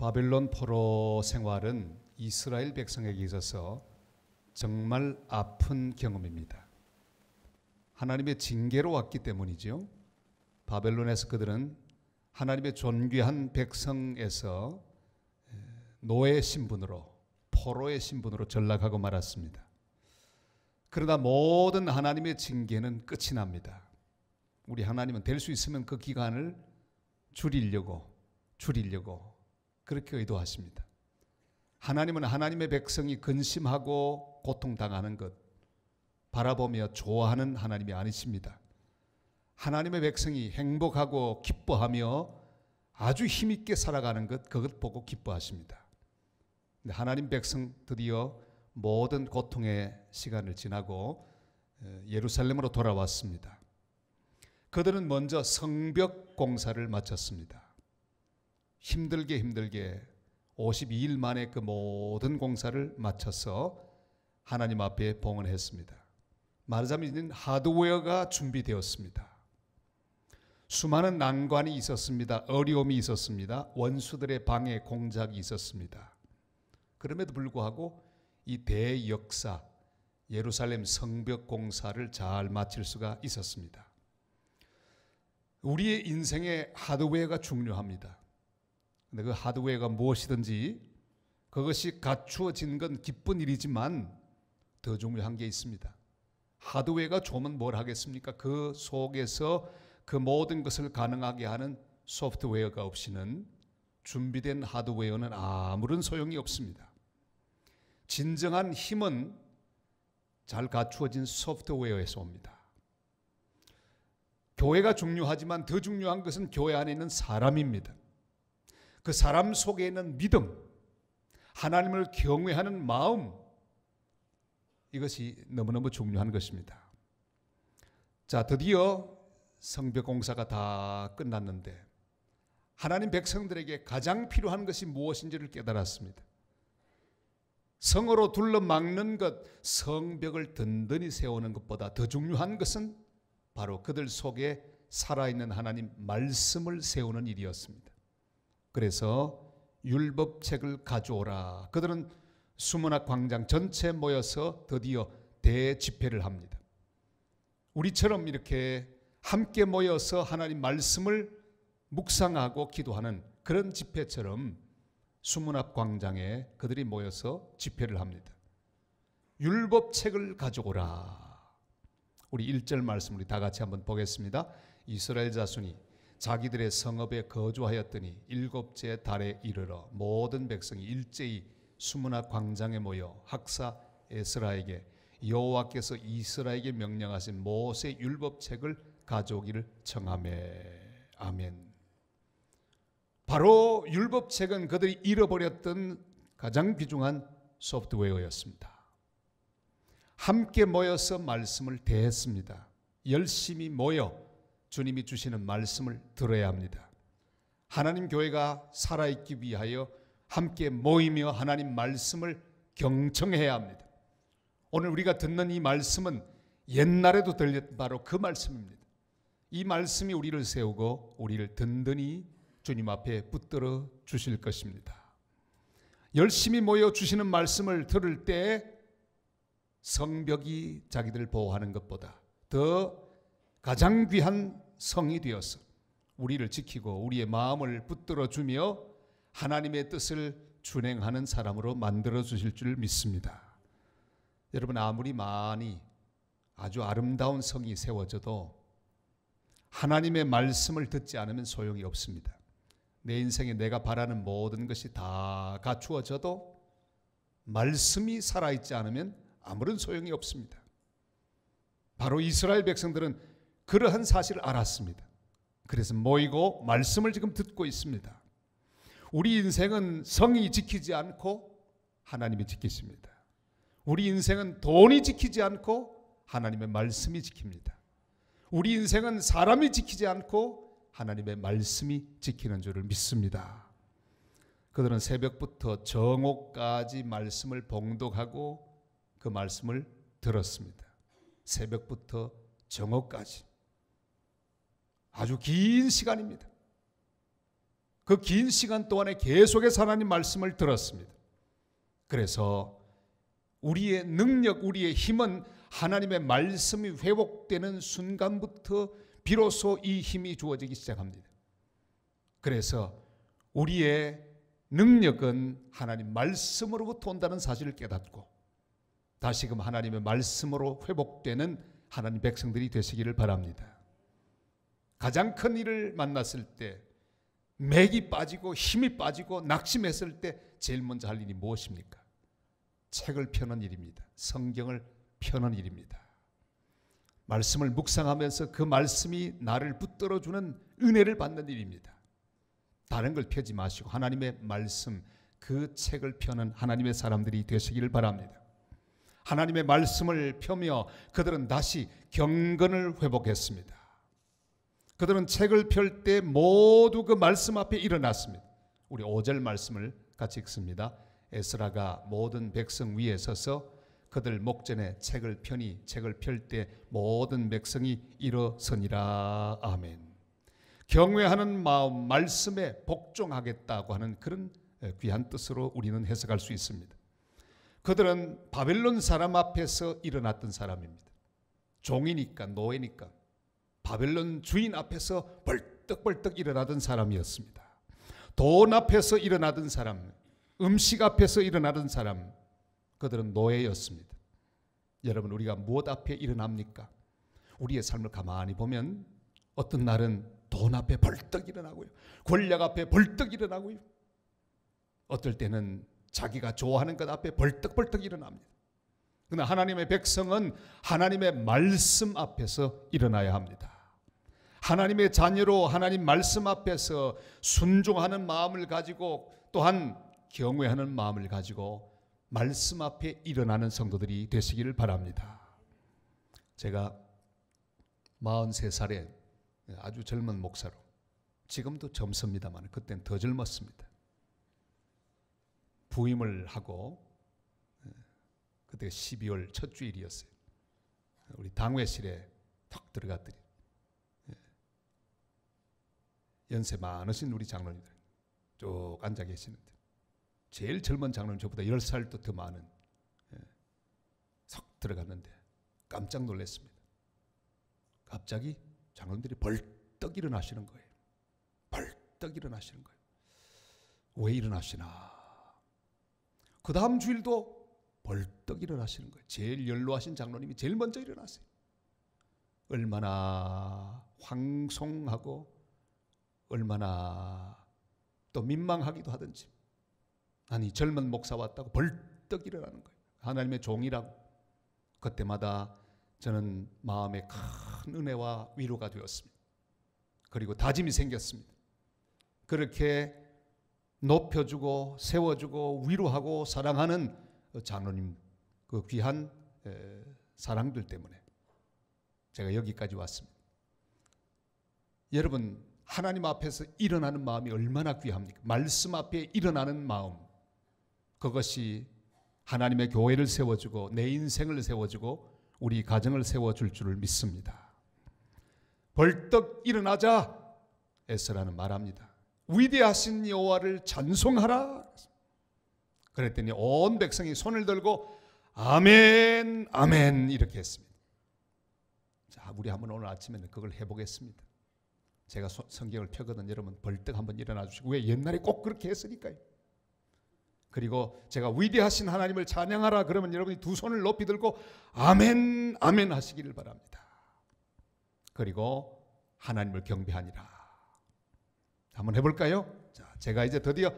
바벨론 포로 생활은 이스라엘 백성에게 있어서 정말 아픈 경험입니다. 하나님의 징계로 왔기 때문이죠. 바벨론에서 그들은 하나님의 존귀한 백성에서 노예 신분으로, 포로의 신분으로 전락하고 말았습니다. 그러나 모든 하나님의 징계는 끝이 납니다. 우리 하나님은 될 수 있으면 그 기간을 줄이려고 그렇게 의도하십니다. 하나님은 하나님의 백성이 근심하고 고통당하는 것 바라보며 좋아하는 하나님이 아니십니다. 하나님의 백성이 행복하고 기뻐하며 아주 힘있게 살아가는 것, 그것 보고 기뻐하십니다. 근데 하나님 백성 드디어 모든 고통의 시간을 지나고 예루살렘으로 돌아왔습니다. 그들은 먼저 성벽 공사를 마쳤습니다. 힘들게 52일 만에 그 모든 공사를 마쳐서 하나님 앞에 봉헌했습니다. 말하자면 하드웨어가 준비되었습니다. 수많은 난관이 있었습니다. 어려움이 있었습니다. 원수들의 방해 공작이 있었습니다. 그럼에도 불구하고 이 대역사 예루살렘 성벽 공사를 잘 마칠 수가 있었습니다. 우리의 인생에 하드웨어가 중요합니다. 근데 그 하드웨어가 무엇이든지 그것이 갖추어진 건 기쁜 일이지만 더 중요한 게 있습니다. 하드웨어가 좋으면 뭘 하겠습니까? 그 속에서 그 모든 것을 가능하게 하는 소프트웨어가 없이는 준비된 하드웨어는 아무런 소용이 없습니다. 진정한 힘은 잘 갖추어진 소프트웨어에서 옵니다. 교회가 중요하지만 더 중요한 것은 교회 안에 있는 사람입니다. 그 사람 속에 있는 믿음, 하나님을 경외하는 마음, 이것이 너무너무 중요한 것입니다. 자, 드디어 성벽 공사가 다 끝났는데 하나님 백성들에게 가장 필요한 것이 무엇인지를 깨달았습니다. 성으로 둘러막는 것, 성벽을 든든히 세우는 것보다 더 중요한 것은 바로 그들 속에 살아있는 하나님 말씀을 세우는 일이었습니다. 그래서 율법책을 가져오라. 그들은 수문학 광장 전체 모여서 드디어 대집회를 합니다. 우리처럼 이렇게 함께 모여서 하나님 말씀을 묵상하고 기도하는 그런 집회처럼 수문학 광장에 그들이 모여서 집회를 합니다. 율법책을 가져오라. 우리 1절 말씀 우리 다 같이 한번 보겠습니다. 이스라엘 자손이 자기들의 성읍에 거주하였더니 7째 달에 이르러 모든 백성이 일제히 수문학 광장에 모여 학사 에스라에게 여호와께서 이스라엘에게 명령하신 모세 율법책을 가져오기를 청하매. 아멘. 바로 율법책은 그들이 잃어버렸던 가장 귀중한 소프트웨어였습니다. 함께 모여서 말씀을 대했습니다. 열심히 모여 주님이 주시는 말씀을 들어야 합니다. 하나님 교회가 살아있기 위하여 함께 모이며 하나님 말씀을 경청해야 합니다. 오늘 우리가 듣는 이 말씀은 옛날에도 들렸던 바로 그 말씀입니다. 이 말씀이 우리를 세우고 우리를 든든히 주님 앞에 붙들어 주실 것입니다. 열심히 모여 주시는 말씀을 들을 때 성벽이 자기들을 보호하는 것보다 더 가장 귀한 성이 되어서 우리를 지키고 우리의 마음을 붙들어 주며 하나님의 뜻을 준행하는 사람으로 만들어 주실 줄 믿습니다. 여러분, 아무리 많이 아주 아름다운 성이 세워져도 하나님의 말씀을 듣지 않으면 소용이 없습니다. 내 인생에 내가 바라는 모든 것이 다 갖추어져도 말씀이 살아있지 않으면 아무런 소용이 없습니다. 바로 이스라엘 백성들은 그러한 사실을 알았습니다. 그래서 모이고 말씀을 지금 듣고 있습니다. 우리 인생은 성이 지키지 않고 하나님이 지키십니다. 우리 인생은 돈이 지키지 않고 하나님의 말씀이 지킵니다. 우리 인생은 사람이 지키지 않고 하나님의 말씀이 지키는 줄을 믿습니다. 그들은 새벽부터 정오까지 말씀을 봉독하고 그 말씀을 들었습니다. 새벽부터 정오까지 아주 긴 시간입니다. 그 긴 시간 동안에 계속해서 하나님 말씀을 들었습니다. 그래서 우리의 능력, 우리의 힘은 하나님의 말씀이 회복되는 순간부터 비로소 이 힘이 주어지기 시작합니다. 그래서 우리의 능력은 하나님 말씀으로부터 온다는 사실을 깨닫고 다시금 하나님의 말씀으로 회복되는 하나님 백성들이 되시기를 바랍니다. 가장 큰 일을 만났을 때, 맥이 빠지고 힘이 빠지고 낙심했을 때 제일 먼저 할 일이 무엇입니까? 책을 펴는 일입니다. 성경을 펴는 일입니다. 말씀을 묵상하면서 그 말씀이 나를 붙들어주는 은혜를 받는 일입니다. 다른 걸 펴지 마시고 하나님의 말씀, 그 책을 펴는 하나님의 사람들이 되시기를 바랍니다. 하나님의 말씀을 펴며 그들은 다시 경건을 회복했습니다. 그들은 책을 펼 때 모두 그 말씀 앞에 일어났습니다. 우리 5절 말씀을 같이 읽습니다. 에스라가 모든 백성 위에 서서 그들 목전에 책을 펴니 책을 펼 때 모든 백성이 일어서니라. 아멘. 경외하는 마음, 말씀에 복종하겠다고 하는 그런 귀한 뜻으로 우리는 해석할 수 있습니다. 그들은 바벨론 사람 앞에서 일어났던 사람입니다. 종이니까, 노예니까 바벨론 주인 앞에서 벌떡벌떡 일어나던 사람이었습니다. 돈 앞에서 일어나던 사람, 음식 앞에서 일어나던 사람, 그들은 노예였습니다. 여러분, 우리가 무엇 앞에 일어납니까? 우리의 삶을 가만히 보면 어떤 날은 돈 앞에 벌떡 일어나고요, 권력 앞에 벌떡 일어나고요, 어떨 때는 자기가 좋아하는 것 앞에 벌떡벌떡 일어납니다. 그러나 하나님의 백성은 하나님의 말씀 앞에서 일어나야 합니다. 하나님의 자녀로 하나님 말씀 앞에서 순종하는 마음을 가지고 또한 경외하는 마음을 가지고 말씀 앞에 일어나는 성도들이 되시기를 바랍니다. 제가 43살에 아주 젊은 목사로, 지금도 젊습니다만 그때는 더 젊었습니다. 부임을 하고 그때 12월 첫 주일이었어요. 우리 당회실에 탁 들어갔더니 연세 많으신 우리 장로님들 쭉 앉아 계시는데 제일 젊은 장로님, 저보다 10살도 더 많은, 석 들어갔는데 깜짝 놀랐습니다. 갑자기 장로님들이 벌떡 일어나시는 거예요. 벌떡 일어나시는 거예요. 왜 일어나시나? 그 다음 주일도 벌떡 일어나시는 거예요. 제일 연로하신 장로님이 제일 먼저 일어나세요. 얼마나 황송하고 얼마나 또 민망하기도 하든지, 아니 젊은 목사 왔다고 벌떡 일어나는 거예요. 하나님의 종이라고. 그때마다 저는 마음에 큰 은혜와 위로가 되었습니다. 그리고 다짐이 생겼습니다. 그렇게 높여주고 세워주고 위로하고 사랑하는 장로님, 그 귀한 사랑들 때문에 제가 여기까지 왔습니다. 여러분, 하나님 앞에서 일어나는 마음이 얼마나 귀합니까? 말씀 앞에 일어나는 마음, 그것이 하나님의 교회를 세워주고 내 인생을 세워주고 우리 가정을 세워줄 줄을 믿습니다. 벌떡 일어나자 에스라는 말합니다. 위대하신 여호와를 찬송하라. 그랬더니 온 백성이 손을 들고 아멘 아멘 이렇게 했습니다. 자, 우리 한번 오늘 아침에는 그걸 해보겠습니다. 제가 성경을 펴거든 여러분 벌떡 한번 일어나 주시고, 왜 옛날에 꼭 그렇게 했으니까요. 그리고 제가 위대하신 하나님을 찬양하라 그러면 여러분이 두 손을 높이 들고 아멘 아멘 하시기를 바랍니다. 그리고 하나님을 경배하니라. 한번 해볼까요? 자, 제가 이제 드디어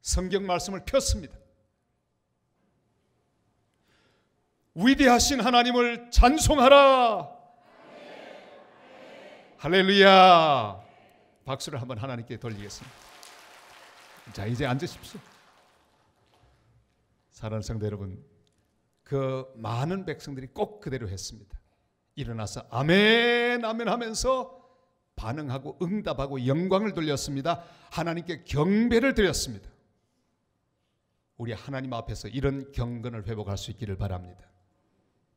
성경 말씀을 폈습니다. 위대하신 하나님을 찬송하라. 할렐루야. 박수를 한번 하나님께 돌리겠습니다. 자, 이제 앉으십시오. 사랑하는 성도 여러분, 그 많은 백성들이 꼭 그대로 했습니다. 일어나서 아멘 아멘 하면서 반응하고 응답하고 영광을 돌렸습니다. 하나님께 경배를 드렸습니다. 우리 하나님 앞에서 이런 경건을 회복할 수 있기를 바랍니다.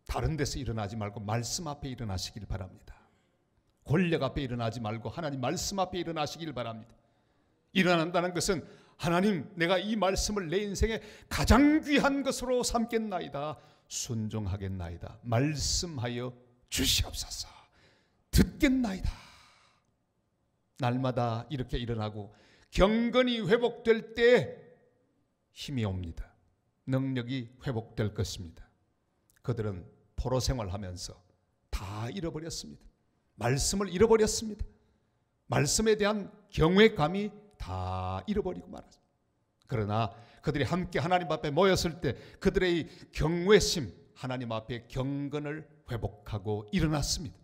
다른 데서 일어나지 말고 말씀 앞에 일어나시길 바랍니다. 권력 앞에 일어나지 말고 하나님 말씀 앞에 일어나시길 바랍니다. 일어난다는 것은 하나님, 내가 이 말씀을 내 인생에 가장 귀한 것으로 삼겠나이다, 순종하겠나이다, 말씀하여 주시옵소서, 듣겠나이다. 날마다 이렇게 일어나고 경건이 회복될 때 힘이 옵니다. 능력이 회복될 것입니다. 그들은 포로 생활하면서 다 잃어버렸습니다. 말씀을 잃어버렸습니다. 말씀에 대한 경외감이 다 잃어버리고 말았습니다. 그러나 그들이 함께 하나님 앞에 모였을 때 그들의 경외심, 하나님 앞에 경건을 회복하고 일어났습니다.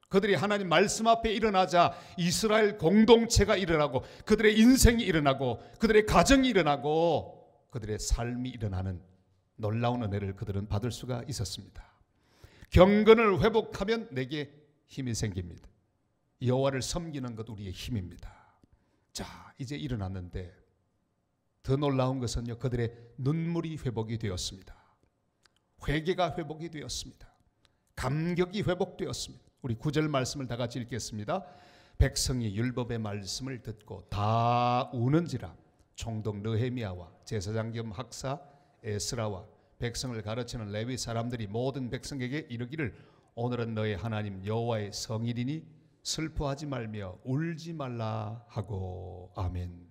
그들이 하나님 말씀 앞에 일어나자 이스라엘 공동체가 일어나고 그들의 인생이 일어나고 그들의 가정이 일어나고 그들의 삶이 일어나는 놀라운 은혜를 그들은 받을 수가 있었습니다. 경건을 회복하면 내게 힘이 생깁니다. 여호와를 섬기는 것 우리의 힘입니다. 자, 이제 일어났는데 더 놀라운 것은요, 그들의 눈물이 회복이 되었습니다. 회개가 회복이 되었습니다. 감격이 회복되었습니다. 우리 9절 말씀을 다 같이 읽겠습니다. 백성이 율법의 말씀을 듣고 다 우는지라 총독 느헤미야와 제사장 겸 학사 에스라와 백성을 가르치는 레위 사람들이 모든 백성에게 이르기를 오늘은 너의 하나님 여호와의 성일이니 슬퍼하지 말며 울지 말라 하고. 아멘.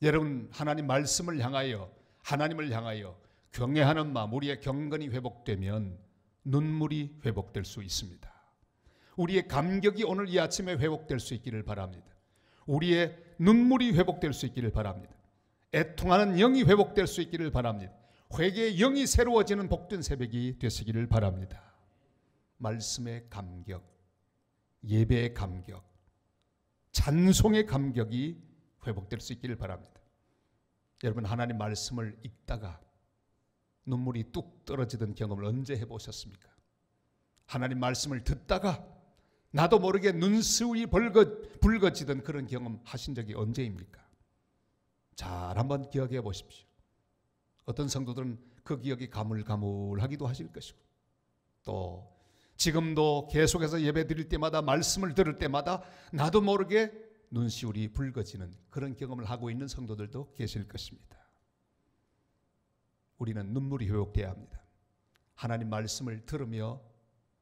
여러분, 하나님 말씀을 향하여, 하나님을 향하여 경외하는 마음, 우리의 경건이 회복되면 눈물이 회복될 수 있습니다. 우리의 감격이 오늘 이 아침에 회복될 수 있기를 바랍니다. 우리의 눈물이 회복될 수 있기를 바랍니다. 애통하는 영이 회복될 수 있기를 바랍니다. 회개의 영이 새로워지는 복된 새벽이 되시기를 바랍니다. 말씀의 감격, 예배의 감격, 찬송의 감격이 회복될 수 있기를 바랍니다. 여러분, 하나님 말씀을 읽다가 눈물이 뚝 떨어지던 경험을 언제 해보셨습니까? 하나님 말씀을 듣다가 나도 모르게 눈시울이 붉어지던 그런 경험 하신 적이 언제입니까? 잘 한번 기억해 보십시오. 어떤 성도들은 그 기억이 가물가물하기도 하실 것이고, 또 지금도 계속해서 예배 드릴 때마다 말씀을 들을 때마다 나도 모르게 눈시울이 붉어지는 그런 경험을 하고 있는 성도들도 계실 것입니다. 우리는 눈물이 회복되어야 합니다. 하나님 말씀을 들으며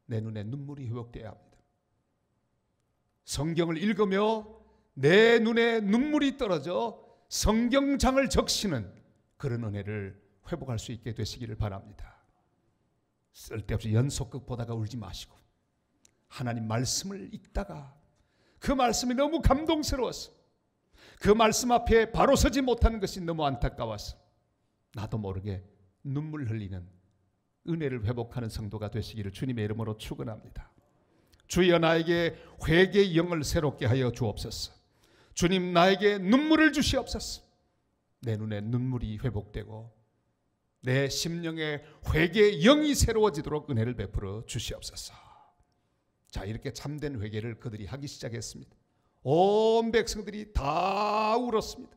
내 눈에 눈물이 회복되어야 합니다. 성경을 읽으며 내 눈에 눈물이 떨어져 성경장을 적시는 그런 은혜를 회복할 수 있게 되시기를 바랍니다. 쓸데없이 연속극 보다가 울지 마시고 하나님 말씀을 읽다가 그 말씀이 너무 감동스러워서 그 말씀 앞에 바로 서지 못하는 것이 너무 안타까워서 나도 모르게 눈물 흘리는 은혜를 회복하는 성도가 되시기를 주님의 이름으로 축원합니다. 주여, 나에게 회개의 영을 새롭게 하여 주옵소서. 주님, 나에게 눈물을 주시옵소서. 내 눈에 눈물이 회복되고 내 심령의 회개의 영이 새로워지도록 은혜를 베풀어 주시옵소서. 자, 이렇게 참된 회개를 그들이 하기 시작했습니다. 온 백성들이 다 울었습니다.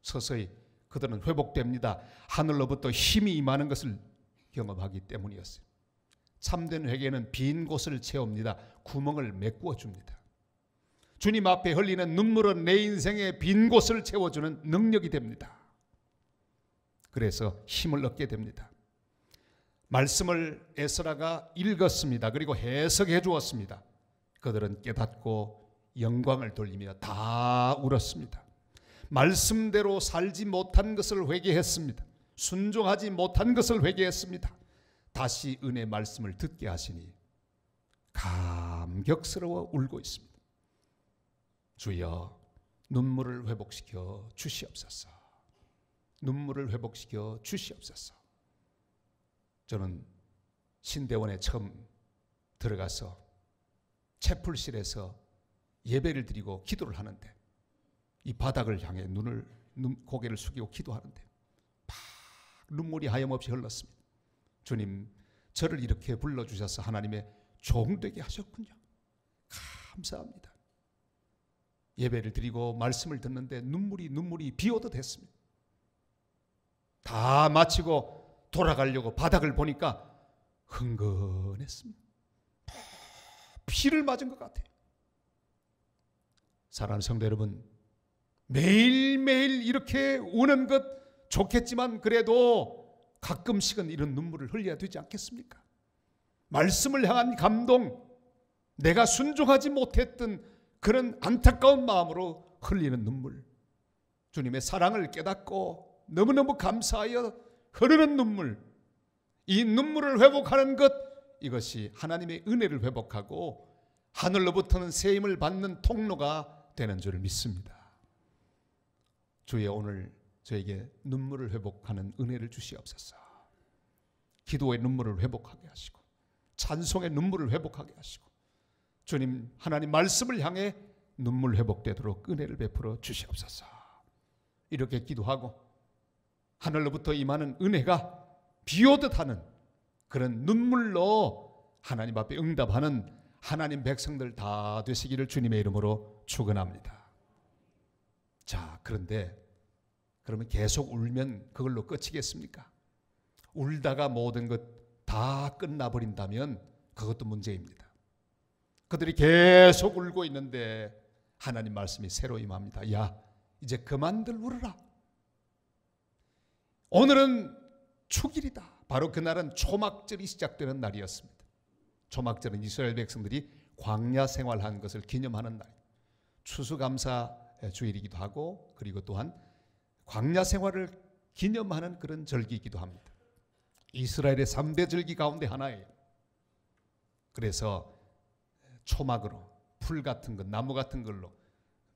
서서히 그들은 회복됩니다. 하늘로부터 힘이 임하는 것을 경험하기 때문이었어요. 참된 회개는 빈 곳을 채웁니다. 구멍을 메꾸어 줍니다. 주님 앞에 흘리는 눈물은 내 인생의 빈 곳을 채워주는 능력이 됩니다. 그래서 힘을 얻게 됩니다. 말씀을 에스라가 읽었습니다. 그리고 해석해 주었습니다. 그들은 깨닫고 영광을 돌리며 다 울었습니다. 말씀대로 살지 못한 것을 회개했습니다. 순종하지 못한 것을 회개했습니다. 다시 은혜 말씀을 듣게 하시니 감격스러워 울고 있습니다. 주여, 눈물을 회복시켜 주시옵소서. 눈물을 회복시켜 주시옵소서. 저는 신대원에 처음 들어가서 채플실에서 예배를 드리고 기도를 하는데 이 바닥을 향해 고개를 숙이고 기도하는데 막 눈물이 하염없이 흘렀습니다. 주님, 저를 이렇게 불러주셔서 하나님의 종되게 하셨군요. 감사합니다. 예배를 드리고 말씀을 듣는데 눈물이 비오듯 했습니다. 다 마치고 돌아가려고 바닥을 보니까 흥건했습니다. 피를 맞은 것 같아요. 사랑하는 성도 여러분, 매일매일 이렇게 우는 것 좋겠지만 그래도 가끔씩은 이런 눈물을 흘려야 되지 않겠습니까? 말씀을 향한 감동, 내가 순종하지 못했던 그런 안타까운 마음으로 흘리는 눈물, 주님의 사랑을 깨닫고 너무너무 감사하여 흐르는 눈물, 이 눈물을 회복하는 것, 이것이 하나님의 은혜를 회복하고 하늘로부터는 새 힘을 받는 통로가 되는 줄 믿습니다. 주여, 오늘 저에게 눈물을 회복하는 은혜를 주시옵소서. 기도의 눈물을 회복하게 하시고 찬송의 눈물을 회복하게 하시고 주님, 하나님 말씀을 향해 눈물 회복되도록 은혜를 베풀어 주시옵소서. 이렇게 기도하고 하늘로부터 임하는 은혜가 비오듯 하는 그런 눈물로 하나님 앞에 응답하는 하나님 백성들 다 되시기를 주님의 이름으로 축원합니다. 자, 그런데 그러면 계속 울면 그걸로 끝이겠습니까? 울다가 모든 것 다 끝나버린다면 그것도 문제입니다. 그들이 계속 울고 있는데 하나님 말씀이 새로 임합니다. 야, 이제 그만들 울어라. 오늘은 축일이다. 바로 그날은 초막절이 시작되는 날이었습니다. 초막절은 이스라엘 백성들이 광야 생활한 것을 기념하는 날, 추수감사 주일이기도 하고, 그리고 또한 광야 생활을 기념하는 그런 절기이기도 합니다. 이스라엘의 3대 절기 가운데 하나예요. 그래서 초막으로 풀 같은 것, 나무 같은 걸로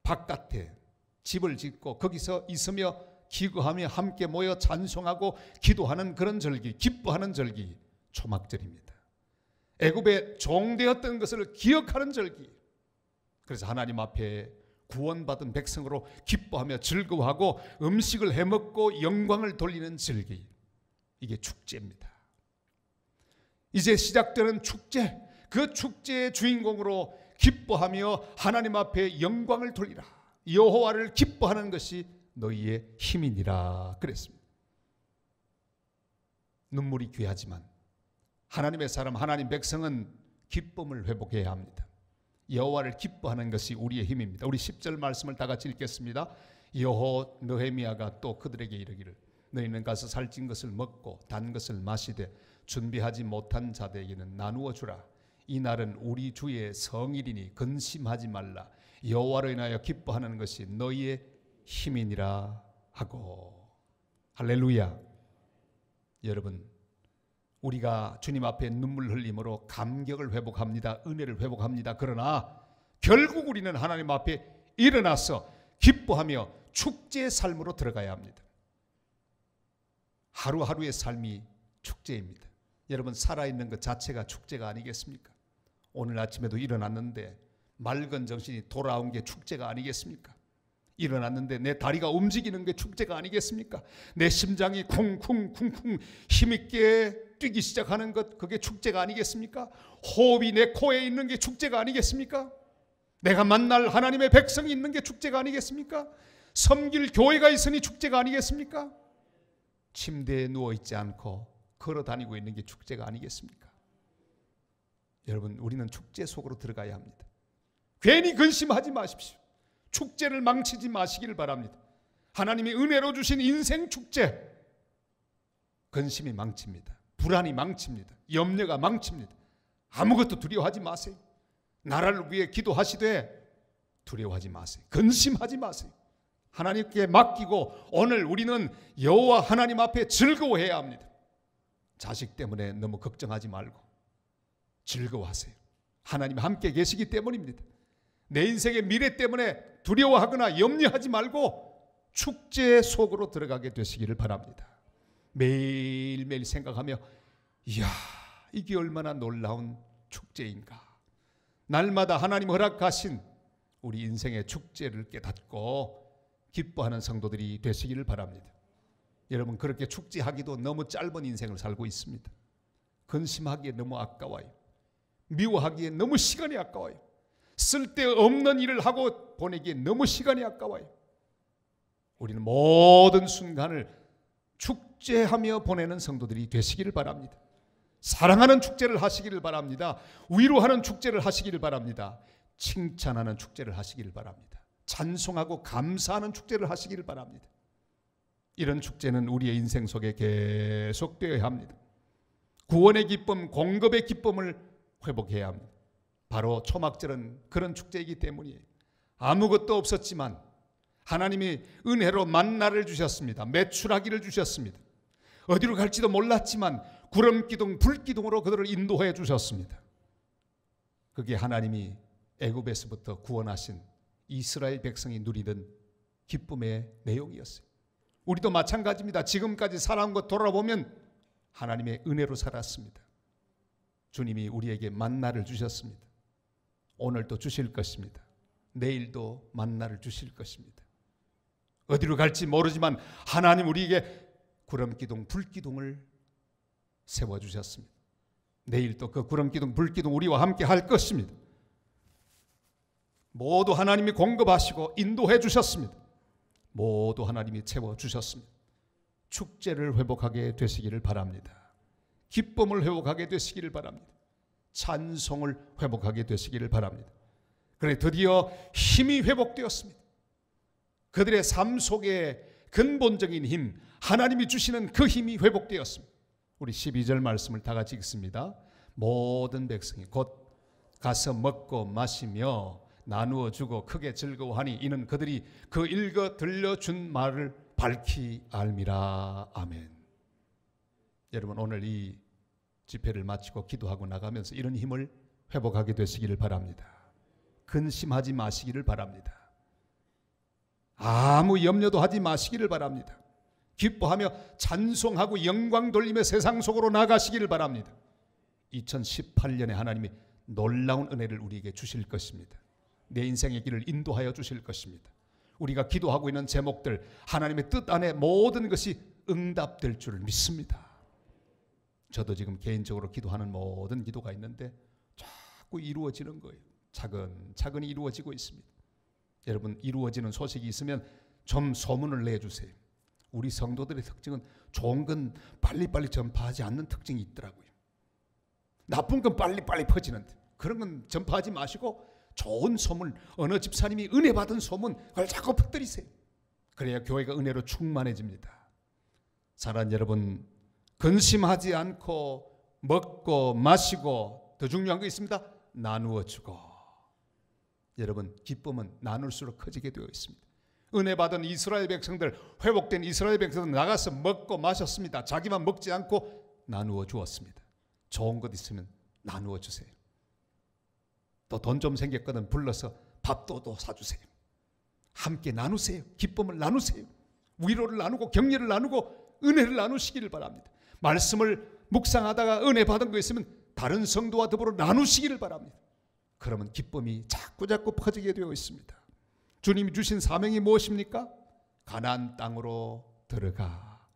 바깥에 집을 짓고 거기서 있으며 기거하며 함께 모여 찬송하고 기도하는 그런 절기, 기뻐하는 절기, 초막절입니다. 애굽에 종되었던 것을 기억하는 절기. 그래서 하나님 앞에 구원받은 백성으로 기뻐하며 즐거워하고 음식을 해먹고 영광을 돌리는 절기, 이게 축제입니다. 이제 시작되는 축제, 그 축제의 주인공으로 기뻐하며 하나님 앞에 영광을 돌리라, 여호와를 기뻐하는 것이 너희의 힘이니라 그랬습니다. 눈물이 귀하지만 하나님의 사람, 하나님 백성은 기쁨을 회복해야 합니다. 여호와를 기뻐하는 것이 우리의 힘입니다. 우리 10절 말씀을 다 같이 읽겠습니다. 여호 느헤미야가 또 그들에게 이르기를 너희는 가서 살찐 것을 먹고 단 것을 마시되 준비하지 못한 자들에게는 나누어 주라. 이 날은 우리 주의 성일이니 근심하지 말라. 여호와로 인하여 기뻐하는 것이 너희의 힘이니라 하고. 할렐루야. 여러분, 우리가 주님 앞에 눈물 흘림으로 감격을 회복합니다. 은혜를 회복합니다. 그러나 결국 우리는 하나님 앞에 일어나서 기뻐하며 축제의 삶으로 들어가야 합니다. 하루하루의 삶이 축제입니다. 여러분, 살아있는 것 자체가 축제가 아니겠습니까? 오늘 아침에도 일어났는데 맑은 정신이 돌아온 게 축제가 아니겠습니까? 일어났는데 내 다리가 움직이는 게 축제가 아니겠습니까? 내 심장이 쿵쿵쿵쿵 힘있게 뛰기 시작하는 것, 그게 축제가 아니겠습니까? 호흡이 내 코에 있는 게 축제가 아니겠습니까? 내가 만날 하나님의 백성이 있는 게 축제가 아니겠습니까? 섬길 교회가 있으니 축제가 아니겠습니까? 침대에 누워있지 않고 걸어다니고 있는 게 축제가 아니겠습니까? 여러분, 우리는 축제 속으로 들어가야 합니다. 괜히 근심하지 마십시오. 축제를 망치지 마시기를 바랍니다. 하나님이 은혜로 주신 인생 축제, 근심이 망칩니다. 불안이 망칩니다. 염려가 망칩니다. 아무것도 두려워하지 마세요. 나라를 위해 기도하시되 두려워하지 마세요. 근심하지 마세요. 하나님께 맡기고 오늘 우리는 여호와 하나님 앞에 즐거워해야 합니다. 자식 때문에 너무 걱정하지 말고 즐거워하세요. 하나님 함께 계시기 때문입니다. 내 인생의 미래 때문에 두려워하거나 염려하지 말고 축제 속으로 들어가게 되시기를 바랍니다. 매일매일 생각하며 이야, 이게 얼마나 놀라운 축제인가. 날마다 하나님 허락하신 우리 인생의 축제를 깨닫고 기뻐하는 성도들이 되시기를 바랍니다. 여러분, 그렇게 축제하기도 너무 짧은 인생을 살고 있습니다. 근심하기에 너무 아까워요. 미워하기에 너무 시간이 아까워요. 쓸데없는 일을 하고 보내기에 너무 시간이 아까워요. 우리는 모든 순간을 축제하며 보내는 성도들이 되시기를 바랍니다. 사랑하는 축제를 하시기를 바랍니다. 위로하는 축제를 하시기를 바랍니다. 칭찬하는 축제를 하시기를 바랍니다. 찬송하고 감사하는 축제를 하시기를 바랍니다. 이런 축제는 우리의 인생 속에 계속되어야 합니다. 구원의 기쁨, 공급의 기쁨을 회복해야 합니다. 바로 초막절은 그런 축제이기 때문이에요. 아무것도 없었지만 하나님이 은혜로 만나를 주셨습니다. 메추라기를 주셨습니다. 어디로 갈지도 몰랐지만 구름기둥, 불기둥으로 그들을 인도해 주셨습니다. 그게 하나님이 애굽에서부터 구원하신 이스라엘 백성이 누리던 기쁨의 내용이었어요. 우리도 마찬가지입니다. 지금까지 살아온 것 돌아보면 하나님의 은혜로 살았습니다. 주님이 우리에게 만나를 주셨습니다. 오늘도 주실 것입니다. 내일도 만나를 주실 것입니다. 어디로 갈지 모르지만 하나님 우리에게 구름기둥, 불기둥을 세워주셨습니다. 내일도 그 구름기둥, 불기둥 우리와 함께 할 것입니다. 모두 하나님이 공급하시고 인도해 주셨습니다. 모두 하나님이 채워주셨습니다. 축제를 회복하게 되시기를 바랍니다. 기쁨을 회복하게 되시기를 바랍니다. 찬송을 회복하게 되시기를 바랍니다. 그래 드디어 힘이 회복되었습니다. 그들의 삶 속에 근본적인 힘, 하나님이 주시는 그 힘이 회복되었습니다. 우리 12절 말씀을 다 같이 읽습니다. 모든 백성이 곧 가서 먹고 마시며 나누어 주고 크게 즐거워하니 이는 그들이 그 읽어 들려준 말을 밝히 알미라. 아멘. 여러분 오늘 이 집회를 마치고 기도하고 나가면서 이런 힘을 회복하게 되시기를 바랍니다. 근심하지 마시기를 바랍니다. 아무 염려도 하지 마시기를 바랍니다. 기뻐하며 찬송하고 영광 돌리며 세상 속으로 나가시기를 바랍니다. 2018년에 하나님이 놀라운 은혜를 우리에게 주실 것입니다. 내 인생의 길을 인도하여 주실 것입니다. 우리가 기도하고 있는 제목들 하나님의 뜻 안에 모든 것이 응답될 줄 믿습니다. 저도 지금 개인적으로 기도하는 모든 기도가 있는데 자꾸 이루어지는 거예요. 차근차근 이루어지고 있습니다. 여러분 이루어지는 소식이 있으면 좀 소문을 내주세요. 우리 성도들의 특징은 좋은 건 빨리빨리 전파하지 않는 특징이 있더라고요. 나쁜 건 빨리빨리 퍼지는데 그런 건 전파하지 마시고 좋은 소문, 어느 집사님이 은혜 받은 소문 그걸 자꾸 퍼뜨리세요. 그래야 교회가 은혜로 충만해집니다. 사랑하는 여러분, 근심하지 않고 먹고 마시고 더 중요한 거 있습니다. 나누어 주고. 여러분 기쁨은 나눌수록 커지게 되어 있습니다. 은혜 받은 이스라엘 백성들, 회복된 이스라엘 백성들 나가서 먹고 마셨습니다. 자기만 먹지 않고 나누어 주었습니다. 좋은 것 있으면 나누어 주세요. 또 돈 좀 생겼거든 불러서 밥도 또 사주세요. 함께 나누세요. 기쁨을 나누세요. 위로를 나누고 격려를 나누고 은혜를 나누시기를 바랍니다. 말씀을 묵상하다가 은혜 받은 거 있으면 다른 성도와 더불어 나누시기를 바랍니다. 그러면 기쁨이 자꾸자꾸 퍼지게 되어 있습니다. 주님이 주신 사명이 무엇입니까? 가나안 땅으로 들어가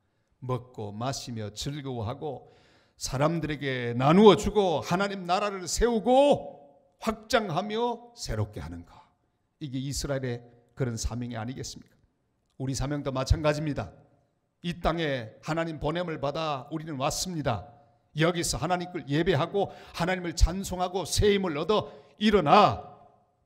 먹고 마시며 즐거워하고 사람들에게 나누어 주고 하나님 나라를 세우고 확장하며 새롭게 하는 것. 이게 이스라엘의 그런 사명이 아니겠습니까? 우리 사명도 마찬가지입니다. 이 땅에 하나님 보냄을 받아 우리는 왔습니다. 여기서 하나님을 예배하고 하나님을 찬송하고 새 힘을 얻어 일어나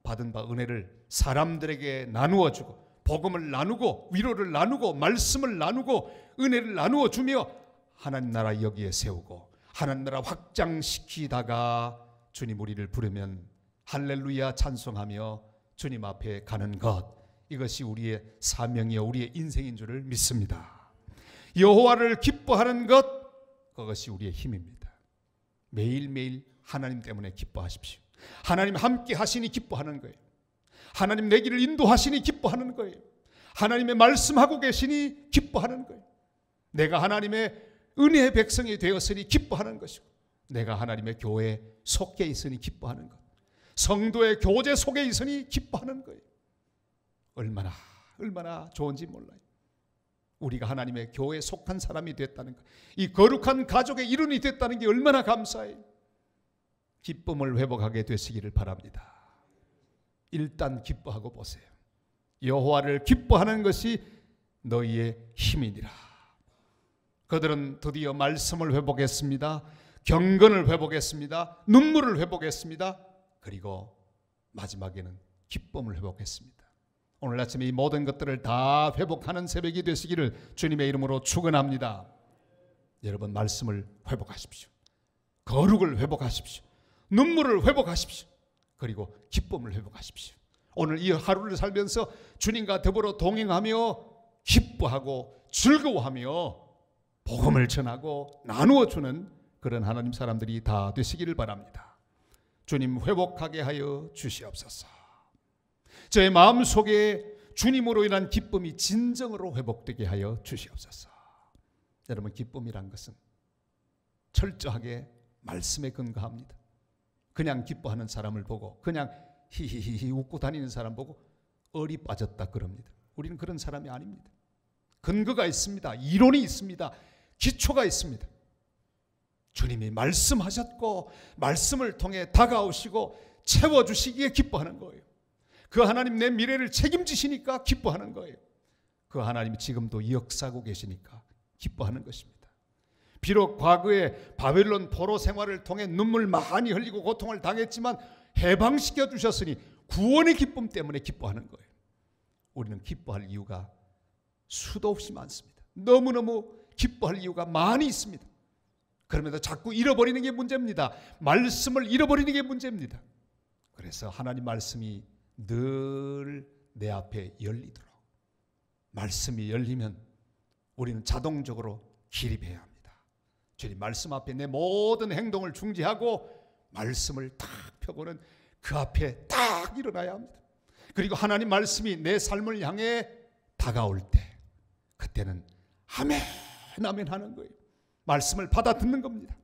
받은 바 은혜를 사람들에게 나누어 주고 복음을 나누고 위로를 나누고 말씀을 나누고 은혜를 나누어 주며 하나님 나라 여기에 세우고 하나님 나라 확장시키다가 주님 우리를 부르면 할렐루야 찬송하며 주님 앞에 가는 것, 이것이 우리의 사명이요 우리의 인생인 줄을 믿습니다. 여호와를 기뻐하는 것, 그것이 우리의 힘입니다. 매일매일 하나님 때문에 기뻐하십시오. 하나님 함께 하시니 기뻐하는 거예요. 하나님 내 길을 인도하시니 기뻐하는 거예요. 하나님의 말씀하고 계시니 기뻐하는 거예요. 내가 하나님의 은혜의 백성이 되었으니 기뻐하는 것이고 내가 하나님의 교회에 속해 있으니 기뻐하는 것, 성도의 교제 속에 있으니 기뻐하는 거예요. 얼마나 좋은지 몰라요. 우리가 하나님의 교회에 속한 사람이 됐다는 것, 이 거룩한 가족의 일원이 됐다는 게 얼마나 감사해요. 기쁨을 회복하게 되시기를 바랍니다. 일단 기뻐하고 보세요. 여호와를 기뻐하는 것이 너희의 힘이니라. 그들은 드디어 말씀을 회복했습니다. 경건을 회복했습니다. 눈물을 회복했습니다. 그리고 마지막에는 기쁨을 회복했습니다. 오늘 아침에 이 모든 것들을 다 회복하는 새벽이 되시기를 주님의 이름으로 축원합니다. 여러분, 말씀을 회복하십시오. 거룩을 회복하십시오. 눈물을 회복하십시오. 그리고 기쁨을 회복하십시오. 오늘 이 하루를 살면서 주님과 더불어 동행하며 기뻐하고 즐거워하며 복음을 전하고 나누어 주는 그런 하나님 사람들이 다 되시기를 바랍니다. 주님, 회복하게 하여 주시옵소서. 저의 마음속에 주님으로 인한 기쁨이 진정으로 회복되게 하여 주시옵소서. 여러분, 기쁨이란 것은 철저하게 말씀에 근거합니다. 그냥 기뻐하는 사람을 보고 그냥 히히히히 웃고 다니는 사람 보고 얼이 빠졌다 그럽니다. 우리는 그런 사람이 아닙니다. 근거가 있습니다. 이론이 있습니다. 기초가 있습니다. 주님이 말씀하셨고 말씀을 통해 다가오시고 채워주시기에 기뻐하는 거예요. 그 하나님 내 미래를 책임지시니까 기뻐하는 거예요. 그 하나님이 지금도 역사하고 계시니까 기뻐하는 것입니다. 비록 과거에 바벨론 포로 생활을 통해 눈물 많이 흘리고 고통을 당했지만 해방시켜 주셨으니 구원의 기쁨 때문에 기뻐하는 거예요. 우리는 기뻐할 이유가 수도 없이 많습니다. 너무너무 기뻐할 이유가 많이 있습니다. 그러면서 자꾸 잃어버리는 게 문제입니다. 말씀을 잃어버리는 게 문제입니다. 그래서 하나님 말씀이 늘 내 앞에 열리도록, 말씀이 열리면 우리는 자동적으로 기립해야 합니다. 주님 말씀 앞에 내 모든 행동을 중지하고 말씀을 딱 펴고는 그 앞에 딱 일어나야 합니다. 그리고 하나님 말씀이 내 삶을 향해 다가올 때 그때는 아멘 아멘 하는 거예요. 말씀을 받아 듣는 겁니다.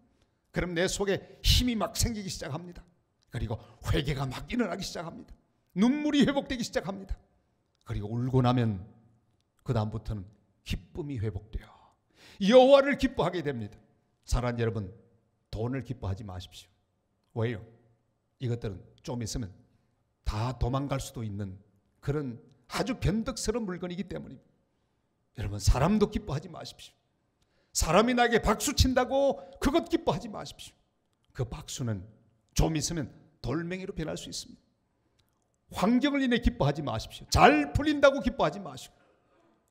그럼 내 속에 힘이 막 생기기 시작합니다. 그리고 회개가 막 일어나기 시작합니다. 눈물이 회복되기 시작합니다. 그리고 울고 나면 그 다음부터는 기쁨이 회복돼요. 여호와를 기뻐하게 됩니다. 사랑하는 여러분, 돈을 기뻐하지 마십시오. 왜요? 이것들은 좀 있으면 다 도망갈 수도 있는 그런 아주 변덕스러운 물건이기 때문입니다. 여러분, 사람도 기뻐하지 마십시오. 사람이 나에게 박수 친다고 그것 기뻐하지 마십시오. 그 박수는 좀 있으면 돌멩이로 변할 수 있습니다. 환경을 인해 기뻐하지 마십시오. 잘 풀린다고 기뻐하지 마시고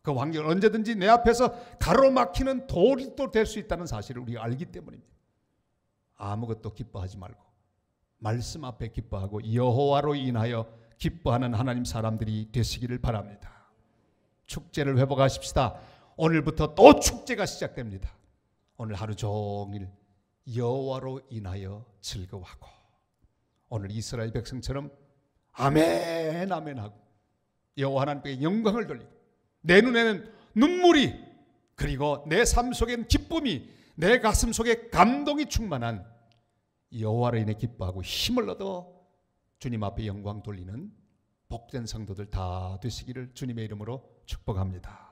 그 환경을 언제든지 내 앞에서 가로막히는 돌이 또 될 수 있다는 사실을 우리가 알기 때문입니다. 아무것도 기뻐하지 말고 말씀 앞에 기뻐하고 여호와로 인하여 기뻐하는 하나님 사람들이 되시기를 바랍니다. 축제를 회복하십시다. 오늘부터 또 축제가 시작됩니다. 오늘 하루 종일 여호와로 인하여 즐거워하고 오늘 이스라엘 백성처럼 아멘 아멘 하고 여호와 하나님께 영광을 돌리고 내 눈에는 눈물이 그리고 내 삶 속엔 기쁨이 내 가슴 속에 감동이 충만한 여호와로 인해 기뻐하고 힘을 얻어 주님 앞에 영광 돌리는 복된 성도들 다 되시기를 주님의 이름으로 축복합니다.